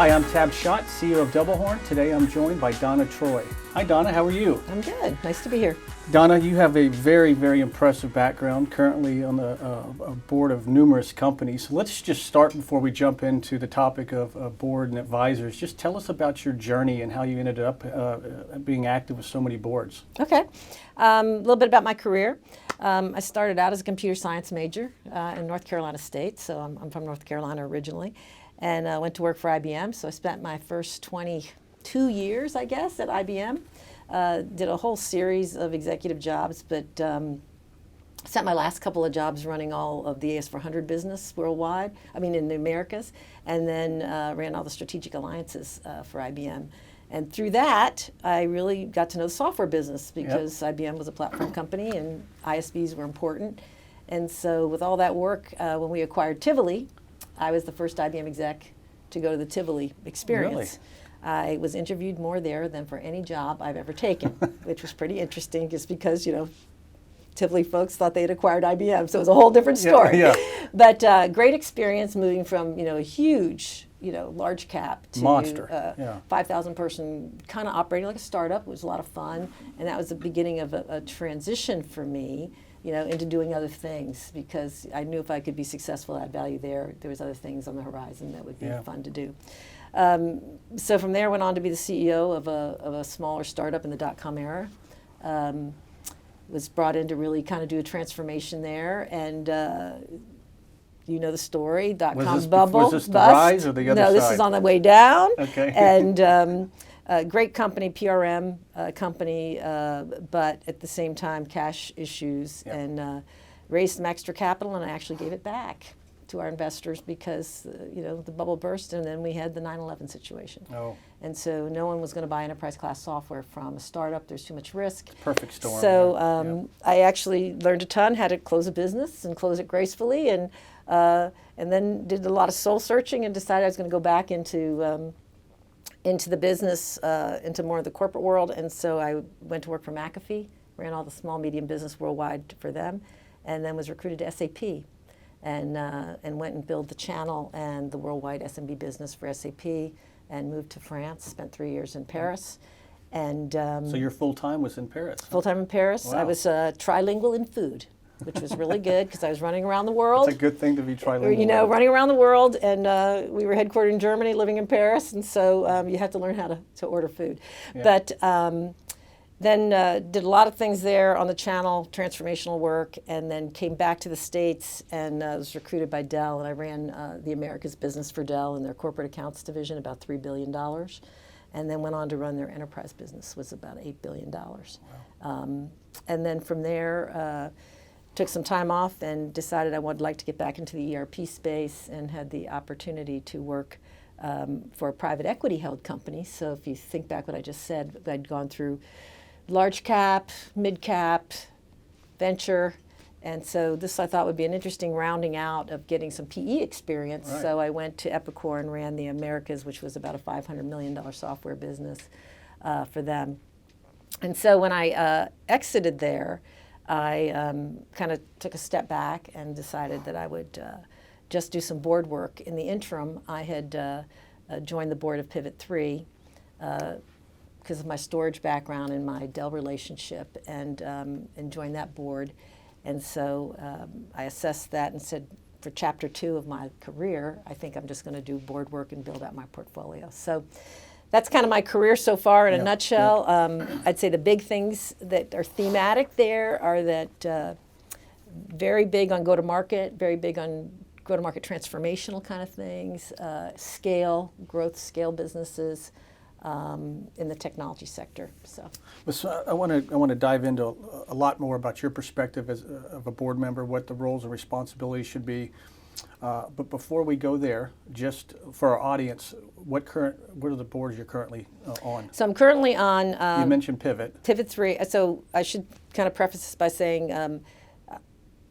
Hi, I'm Schadt, CEO of DoubleHorn. Today I'm joined by Donna Troy. Hi Donna, how are you? I'm good. Nice to be here. Donna, you have a very, very impressive background, currently on the board of numerous companies. So let's just start before we jump into the topic of board and advisors. Just tell us about your journey and how you ended up being active with so many boards. Okay. A little bit about my career. I started out as a computer science major in North Carolina State, so I'm from North Carolina originally, and went to work for IBM. So I spent my first 22 years, I guess, at IBM. Did a whole series of executive jobs, but spent my last couple of jobs running all of the AS400 business worldwide, in the Americas, and then ran all the strategic alliances for IBM. And through that, I really got to know the software business because IBM was a platform company and ISVs were important. And so with all that work, when we acquired Tivoli, I was the first IBM exec to go to the Tivoli experience. Really? I was interviewed more there than for any job I've ever taken, which was pretty interesting just because, Tivoli folks thought they had acquired IBM, so it was a whole different story. Yeah. But great experience moving from, a huge, large cap to Monster. 5,000 person, kind of operating like a startup. It was a lot of fun, and that was the beginning of a transition for me, into doing other things, because I knew if I could be successful, add value there was other things on the horizon that would be fun to do. So from there, went on to be the CEO of a smaller startup in the dot-com era. Was brought in to really kind of do a transformation there, and you know the story, dot-com bubble. Was this the bust. rise or the other side? No, this is on the way down. Okay. And a great company, PRM company, but at the same time, cash issues, and raised some extra capital, and I actually gave it back to our investors because the bubble burst, and then we had the 9/11 situation. Oh. And so no one was going to buy enterprise class software from a startup. There's too much risk. Perfect storm. So I actually learned a ton, had to close a business and close it gracefully, and then did a lot of soul searching and decided I was going to go back into the business, into more of the corporate world. And so I went to work for McAfee, ran all the small, medium business worldwide for them, and then was recruited to SAP. And went and built the channel and the worldwide SMB business for SAP, and moved to France, spent 3 years in Paris. And so your full-time was in Paris? Full-time in Paris. Wow. I was trilingual in food, which was really good because I was running around the world. It's a good thing to be trilingual. Running around the world, and we were headquartered in Germany, living in Paris, and so you have to learn how to order food. Yeah. But then did a lot of things there on the channel, transformational work, and then came back to the States and was recruited by Dell, and I ran the Americas business for Dell in their corporate accounts division, about $3 billion, and then went on to run their enterprise business, was about $8 billion. Wow. And then from there, took some time off and decided I would like to get back into the ERP space, and had the opportunity to work for a private equity held company. So if you think back what I just said, I'd gone through large cap, mid cap, venture, and so this I thought would be an interesting rounding out of getting some PE experience. Right. So I went to Epicor and ran the Americas, which was about a $500 million software business for them. And so when I exited there, I kind of took a step back and decided that I would just do some board work. In the interim, I had joined the board of Pivot3 because of my storage background and my Dell relationship, and joined that board. And so I assessed that and said, for chapter 2 of my career, I think I'm just going to do board work and build out my portfolio. So that's kind of my career so far in a nutshell. I'd say the big things that are thematic there are that very big on go-to-market, very big on go-to-market transformational kind of things, growth scale businesses, in the technology sector. So I want to dive into a lot more about your perspective of a board member, what the roles and responsibilities should be. But before we go there, just for our audience, what are the boards you're currently on? So I'm currently on. You mentioned Pivot. Pivot3. So I should kind of preface this by saying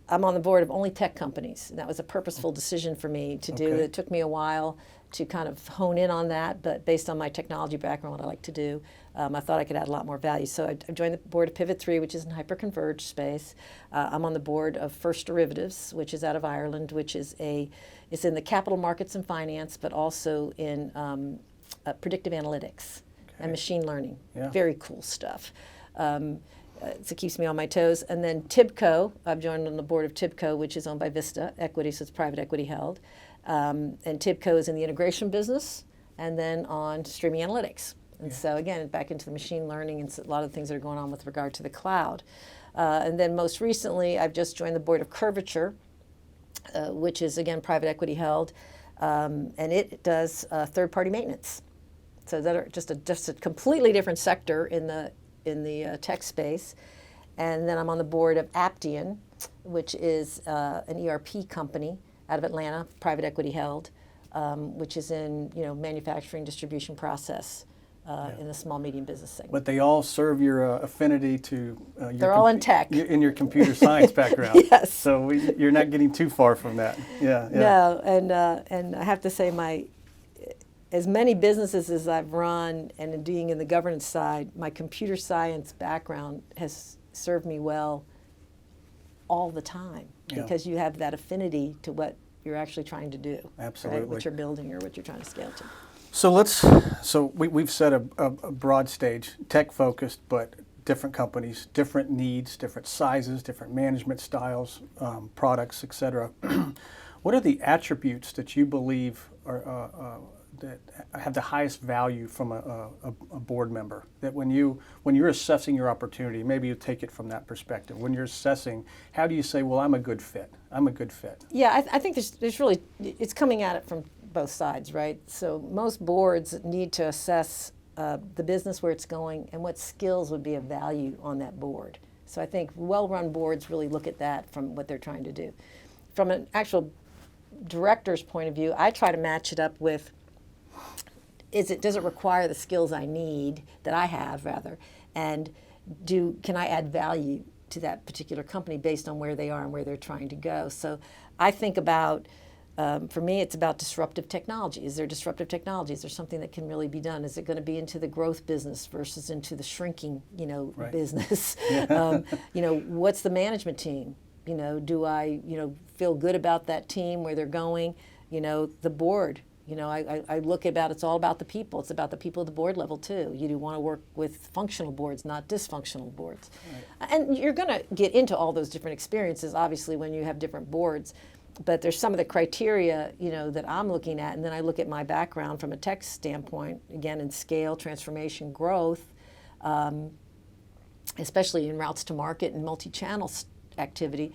I'm on the board of only tech companies. And that was a purposeful decision for me to do. Okay. It took me a while to kind of hone in on that, but based on my technology background, what I like to do, I thought I could add a lot more value. So I joined the board of Pivot 3, which is in hyperconverged space. I'm on the board of First Derivatives, which is out of Ireland, which is it's in the capital markets and finance, but also in predictive analytics and machine learning. Yeah. Very cool stuff. So it keeps me on my toes. And then TIBCO, I've joined on the board of TIBCO, which is owned by Vista Equity, so it's private equity held. And TIBCO is in the integration business, and then on streaming analytics. And so again, back into the machine learning and a lot of things that are going on with regard to the cloud. And then most recently, I've just joined the board of Curvature, which is again private equity held, and it does third-party maintenance. So that are just a completely different sector in the tech space. And then I'm on the board of Aptian, which is an ERP company out of Atlanta, private equity held, which is in manufacturing distribution process in the small medium business segment. But they all serve your affinity to. They're all in tech. In your computer science background. Yes. So you're not getting too far from that. Yeah. No, and I have to say as many businesses as I've run and in being in the governance side, my computer science background has served me well all the time because you have that affinity to what you're actually trying to do. Absolutely. Right? What you're building or what you're trying to scale to. So we've set a broad stage, tech focused, but different companies, different needs, different sizes, different management styles, products, etc. What are the attributes that you believe are that have the highest value from a board member? That when you're assessing your opportunity, maybe you take it from that perspective. When you're assessing, how do you say, well, I'm a good fit? I'm a good fit. Yeah, I think there's really, it's coming at it from both sides, right? So most boards need to assess the business, where it's going, and what skills would be of value on that board. So I think well-run boards really look at that from what they're trying to do. From an actual director's point of view, I try to match it up with, does it require the skills I need, that I have rather, and can I add value to that particular company based on where they are and where they're trying to go? So I think about, for me, it's about disruptive technology. Is there disruptive technology? Is there something that can really be done? Is it going to be into the growth business versus into the shrinking, Right. business? What's the management team? Do I, feel good about that team, where they're going? The board. I look about, it's all about the people. It's about the people at the board level too. You do want to work with functional boards, not dysfunctional boards. Right. And you're going to get into all those different experiences, obviously, when you have different boards. But there's some of the criteria, that I'm looking at, and then I look at my background from a tech standpoint, again, in scale, transformation, growth, especially in routes to market and multi-channel activity.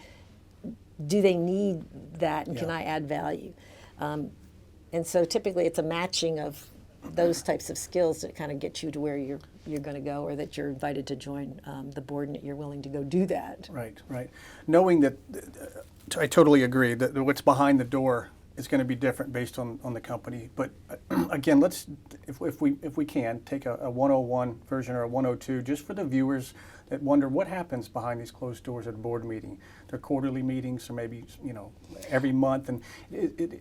Do they need that, and can I add value? And so typically it's a matching of those types of skills that kind of get you to where you're going to go, or that you're invited to join the board and that you're willing to go do that. Right. Knowing that, I totally agree that what's behind the door is going to be different based on the company. But again, let's, if we can, take a 101 version or a 102, just for the viewers that wonder what happens behind these closed doors at a board meeting. They're quarterly meetings, or maybe every month, and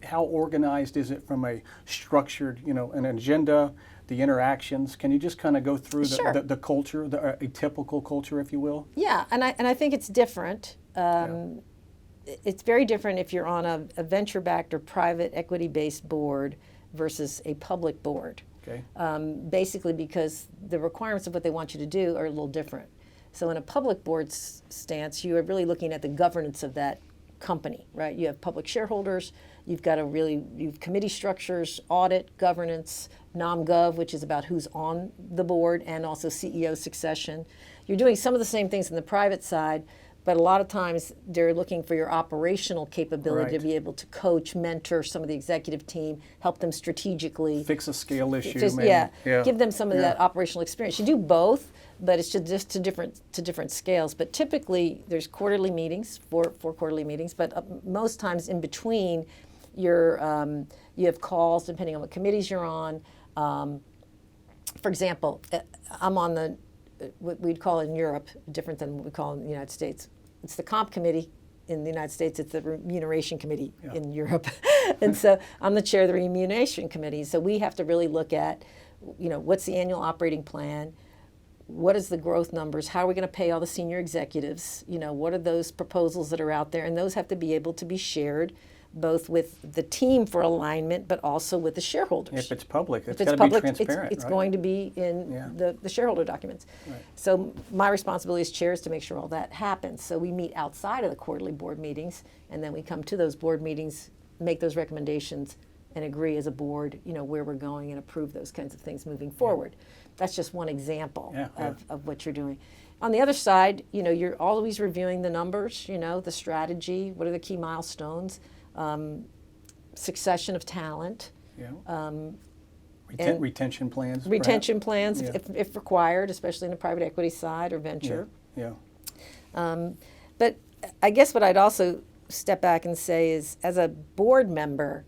how organized is it from a structured, an agenda, the interactions? Can you just kind of go through the culture, a typical culture, if you will? Yeah, and I think it's different. It's very different if you're on a venture-backed or private equity-based board versus a public board. Okay. Basically because the requirements of what they want you to do are a little different. So in a public board stance, you are really looking at the governance of that company, right? You have public shareholders, you've got you've committee structures, audit, governance, nom-gov, which is about who's on the board, and also CEO succession. You're doing some of the same things in the private side, but a lot of times they're looking for your operational capability to be able to coach, mentor some of the executive team, help them strategically. Fix a scale issue, maybe. Yeah, give them some of that operational experience. You do both, but it's just to different scales. But typically there's quarterly meetings, four quarterly meetings, but most times in between you have calls depending on what committees you're on. For example, I'm on what we'd call in Europe, different than what we call in the United States. It's the comp committee in the United States, it's the Remuneration Committee Yeah. in Europe. And so I'm the chair of the Remuneration Committee. So we have to really look at, what's the annual operating plan? What is the growth numbers? How are we going to pay all the senior executives? What are those proposals that are out there? And those have to be able to be shared both with the team for alignment, but also with the shareholders. If it's public, If it's it's got to be public, transparent. it's right? going to be in Yeah. the shareholder documents. Right. So my responsibility as chair is to make sure all that happens. So we meet outside of the quarterly board meetings, and then we come to those board meetings, make those recommendations, and agree as a board, where we're going and approve those kinds of things moving forward. That's just one example of what you're doing. On the other side, you're always reviewing the numbers, the strategy, what are the key milestones, succession of talent. Yeah. And retention plans. Retention perhaps? plans, Yeah. if required, especially in the private equity side or venture. Yeah. But I guess what I'd also step back and say is, as a board member,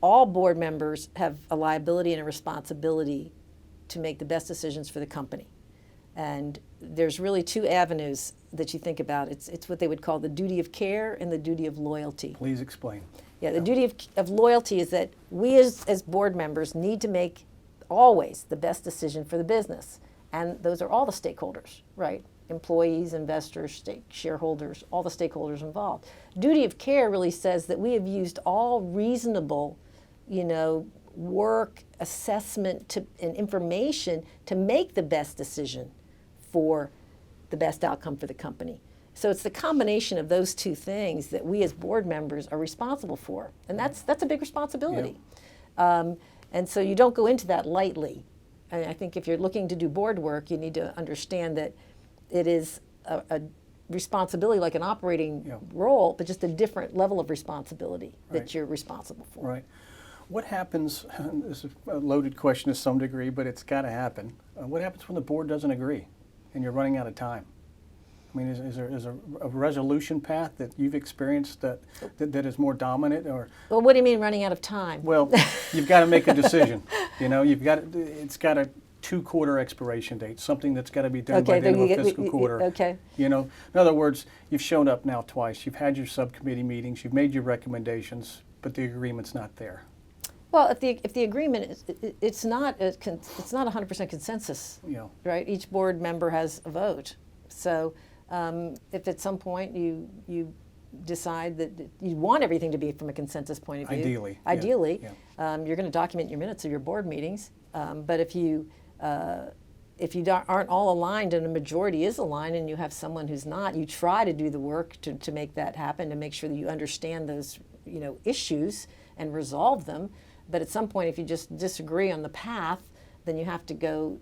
all board members have a liability and a responsibility to make the best decisions for the company. And there's really two avenues that you think about. It's what they would call the duty of care and the duty of loyalty. Please explain. Yeah, the duty of loyalty is that we as board members need to make always the best decision for the business. And those are all the stakeholders, right? Employees, investors, shareholders, all the stakeholders involved. Duty of care really says that we have used all reasonable, work, assessment, and information to make the best decision for the best outcome for the company. So it's the combination of those two things that we as board members are responsible for. And that's a big responsibility. And so you don't go into that lightly. And I think if you're looking to do board work, you need to understand that it is a responsibility like an operating role, but just a different level of responsibility that you're responsible for. Right. What happens, this is a loaded question to some degree, but it's got to happen. What happens when the board doesn't agree and you're running out of time? I mean, is there a resolution path that you've experienced that is more dominant, or? Well, what do you mean running out of time? Well, you've got to make a decision. It's got a 2-quarter expiration date, something that's got to be done by the end of a fiscal quarter. Okay. In other words, you've shown up now twice. You've had your subcommittee meetings. You've made your recommendations, but the agreement's not there. Well, if the agreement is, it's not 100% consensus, right? Each board member has a vote. So if at some point you decide that you want everything to be from a consensus point of view, ideally, you're going to document your minutes of your board meetings. But if you aren't all aligned and a majority is aligned and you have someone who's not, you try to do the work to make that happen, to make sure that you understand those issues and resolve them. But at some point, if you just disagree on the path, then you have to go,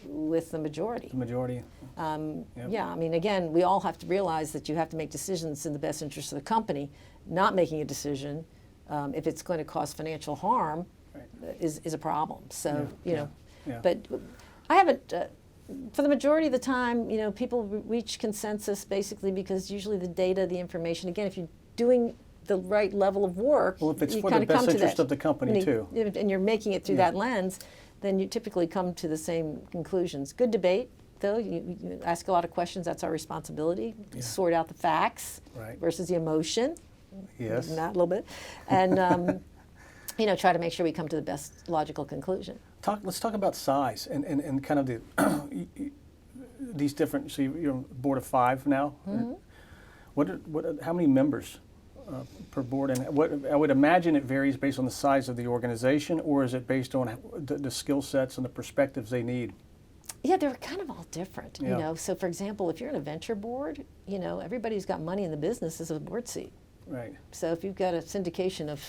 with the majority. The majority. Yeah, I mean, again, we all have to realize that you have to make decisions in the best interest of the company. Not making a decision, if it's going to cause financial harm, is a problem. So, but I haven't, for the majority of the time, people reach consensus basically because usually the data, the information, again, if you're doing the right level of work, well, if it's you for kind the of come best to interest that. of the company too, and you're making it through that lens, then you typically come to the same conclusions. Good debate, though. You ask a lot of questions. That's our responsibility. Sort out the facts versus the emotion. Yes. That a little bit, and try to make sure we come to the best logical conclusion. Let's talk about size and kind of these different. So you're on a board of 5 now. Mm-hmm. How many members per board? And I would imagine it varies based on the size of the organization, or is it based on the skill sets and the perspectives they need? Yeah, they're kind of all different. So for example, if you're in a venture board, everybody who's got money in the business is a board seat. Right. So if you've got a syndication of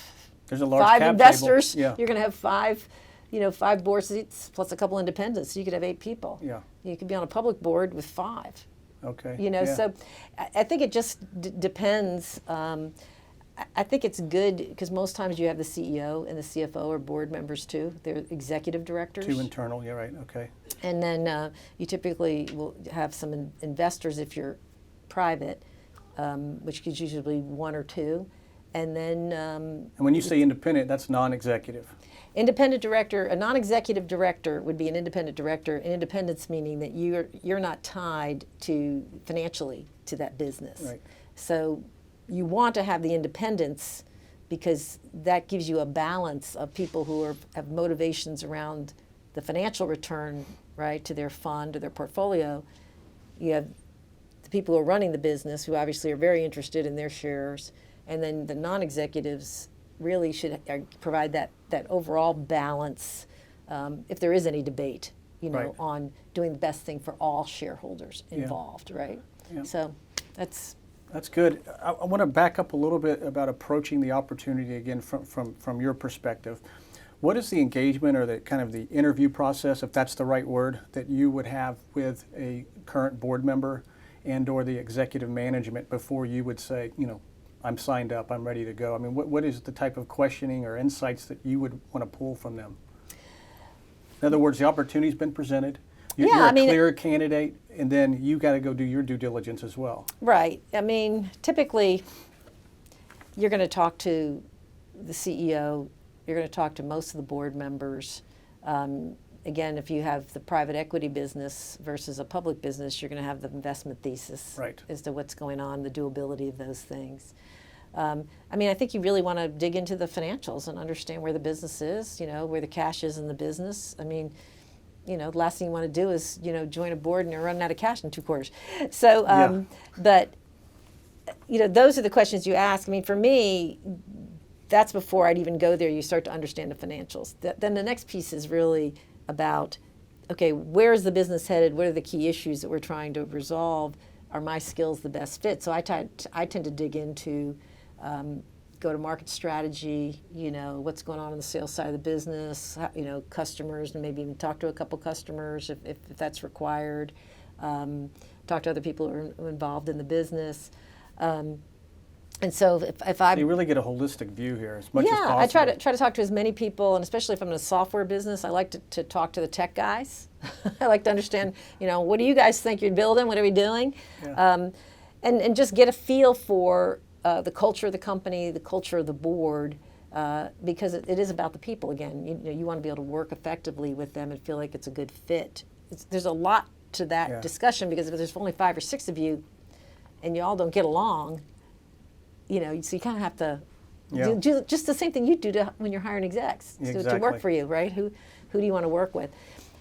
there's a large 5 cap investors, table. you're going to have 5 board seats plus a couple independents. So you could have 8 people. Yeah. You could be on a public board with 5. Okay. So I think it just depends. I think it's good because most times you have the CEO and the CFO are board members too. They're executive directors. 2 internal, yeah, right, okay. And then you typically will have some investors if you're private, which is usually 1 or 2. And then... and when you say independent, that's non-executive. Independent director, a non-executive director would be an independent director. Independence meaning that you're not tied to financially to that business. Right. So you want to have the independence because that gives you a balance of people who have motivations around the financial return, right, to their fund or their portfolio. You have the people who are running the business who obviously are very interested in their shares, and then the non-executives really should provide that overall balance if there is any debate, Right. on doing the best thing for all shareholders involved, right? Yeah. So that's good. I want to back up a little bit about approaching the opportunity again from your perspective. What is the engagement or the kind of the interview process, if that's the right word, that you would have with a current board member and or the executive management before you would say, I'm signed up, I'm ready to go? I mean, what is the type of questioning or insights that you would want to pull from them? In other words, the opportunity's been presented. You're a clear candidate, and then you got to go do your due diligence as well. Right. I mean, typically, you're going to talk to the CEO. You're going to talk to most of the board members. Again, if you have the private equity business versus a public business, you're going to have the investment thesis as to what's going on, the doability of those things. I think you really want to dig into the financials and understand where the business is, where the cash is in the business. I mean, the last thing you want to do is, join a board and you're running out of cash in 2 quarters. So, but, those are the questions you ask. I mean, for me, that's before I'd even go there. You start to understand the financials. Then the next piece is really about, okay, where's the business headed? What are the key issues that we're trying to resolve? Are my skills the best fit? So I tend to dig into go-to-market strategy, what's going on the sales side of the business, customers, and maybe even talk to a couple customers if that's required. Talk to other people who are involved in the business. And so if I... So you really get a holistic view here as much as possible. Yeah, I try to talk to as many people, and especially if I'm in a software business, I like to talk to the tech guys. I like to understand, what do you guys think you're building? What are we doing? Yeah. And just get a feel for the culture of the company, the culture of the board, because it is about the people again. You want to be able to work effectively with them and feel like it's a good fit. There's a lot to that discussion, because if there's only 5 or 6 of you and you all don't get along, so you kind of have to do just the same thing you do when you're hiring execs to work for you, right? Who do you want to work with?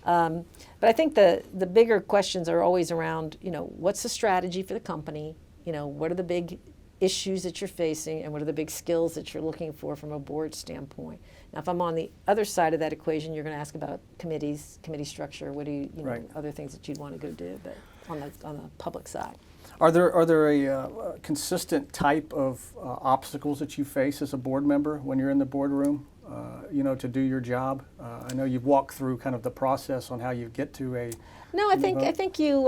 But I think the bigger questions are always around, what's the strategy for the company? What are the big issues that you're facing, and what are the big skills that you're looking for from a board standpoint? Now, if I'm on the other side of that equation, you're going to ask about committee structure. What do you other things that you'd want to go do, but on the public side. Are there a consistent type of obstacles that you face as a board member when you're in the boardroom, to do your job? I know you've walked through kind of the process on how you get to a... No, I think you,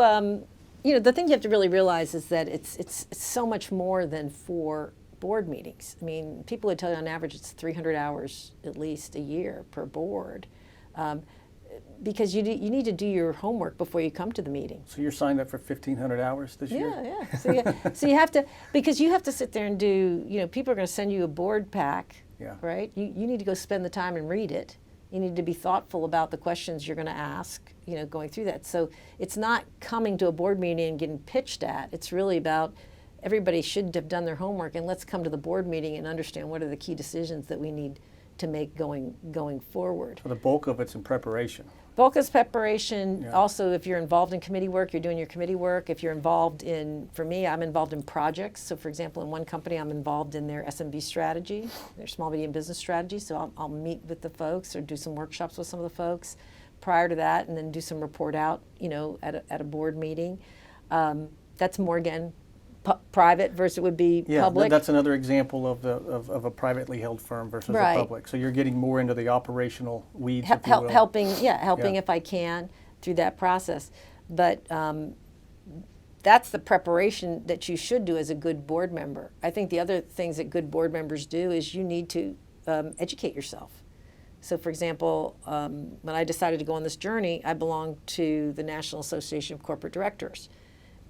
the thing you have to really realize is that it's so much more than 4 board meetings. I mean, people would tell you on average it's 300 hours at least a year per board. Because you need to do your homework before you come to the meeting. So you're signed up for 1,500 hours this year? Yeah. So you have to, because you have to sit there and do, people are going to send you a board pack, right? You need to go spend the time and read it. You need to be thoughtful about the questions you're going to ask, going through that. So it's not coming to a board meeting and getting pitched at. It's really about everybody should have done their homework, and let's come to the board meeting and understand what are the key decisions that we need to make going forward. So the bulk of it's in preparation. Bulk is preparation. Yeah. Also, if you're involved in committee work, you're doing your committee work. If you're involved in, for me, I'm involved in projects. So for example, in one company, I'm involved in their SMB strategy, their small medium business strategy. So I'll meet with the folks or do some workshops with some of the folks prior to that, and then do some report out, at a board meeting. That's more, again, private versus it would be public. That's another example of a privately held firm versus a public. So you're getting more into the operational weeds, if you will. Helping if I can through that process. But that's the preparation that you should do as a good board member. I think the other things that good board members do is you need to educate yourself. So for example, when I decided to go on this journey, I belonged to the National Association of Corporate Directors.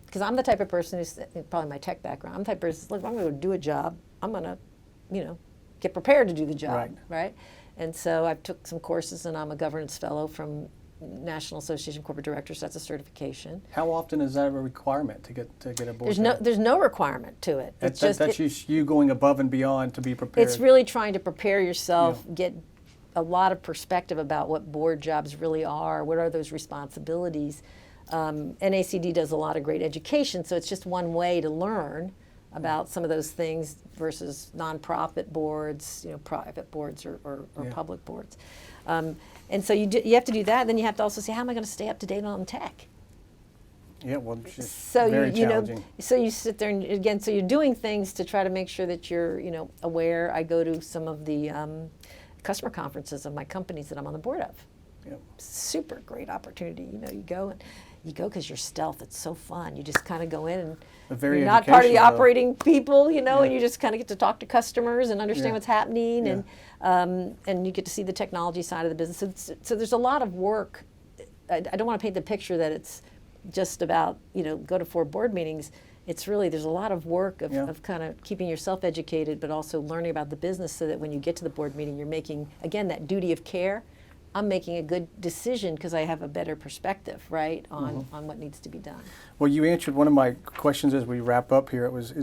Because I'm the type of person who's, probably my tech background, I'm the type of person, look, if I'm going to do a job, I'm going to, get prepared to do the job, right? And so I took some courses, and I'm a governance fellow from National Association of Corporate Directors. That's a certification. How often is that a requirement to get a board? There's no requirement to it. It's That's you going above and beyond to be prepared. It's really trying to prepare yourself, get a lot of perspective about what board jobs really are, what are those responsibilities. NACD does a lot of great education, so it's just one way to learn about some of those things versus nonprofit boards, private boards or public boards. And so you have to do that. Then you have to also say, how am I going to stay up to date on tech? Yeah, well, it's so very challenging. So you sit there and again, so you're doing things to try to make sure that you're aware. I go to some of the customer conferences of my companies that I'm on the board of. Yep. Super great opportunity. You go because you're stealth. It's so fun. You just kind of go in and Very you're not part of the educational, operating people, and you just kind of get to talk to customers and understand what's happening, and you get to see the technology side of the business. So there's a lot of work. I don't want to paint the picture that it's just about go to 4 board meetings. It's really, there's a lot of work of kind of keeping yourself educated, but also learning about the business so that when you get to the board meeting, you're making, again, that duty of care. I'm making a good decision because I have a better perspective, right, on what needs to be done. Well, you answered one of my questions as we wrap up here. It was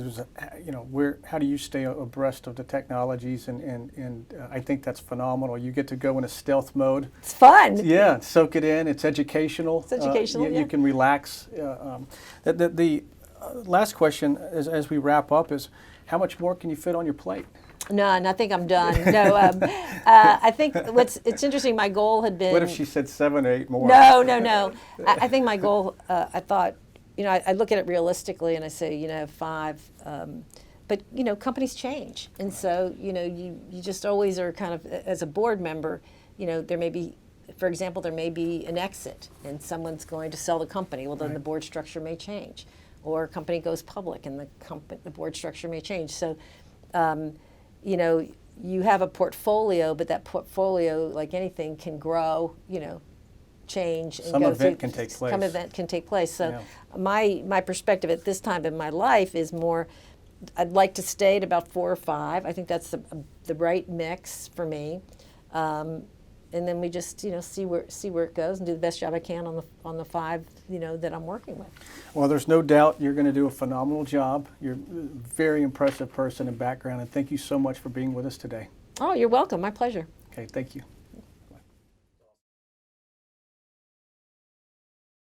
how do you stay abreast of the technologies, and I think that's phenomenal. You get to go in a stealth mode. It's fun. Yeah, soak it in. It's educational. It's educational. You can relax. The last question, as we wrap up, is how much more can you fit on your plate? None. I think I'm done. No, I think it's interesting. My goal had been. What if she said 7 or 8 more? No. I think my goal. I thought, I look at it realistically, and I say, 5. But companies change, and so you just always are kind of, as a board member, there may be, for example, there may be an exit, and someone's going to sell the company. Well, then the board structure may change, or a company goes public, and the board structure may change. So. You have a portfolio, but that portfolio, like anything, can grow, change. And Some event can take place. Some event can take place. So my perspective at this time in my life is more, I'd like to stay at about 4 or 5. I think that's the right mix for me. And then we just, see where it goes and do the best job I can on the 5, that I'm working with. Well, there's no doubt you're going to do a phenomenal job. You're a very impressive person and background, and thank you so much for being with us today. Oh, you're welcome. My pleasure. Okay, thank you.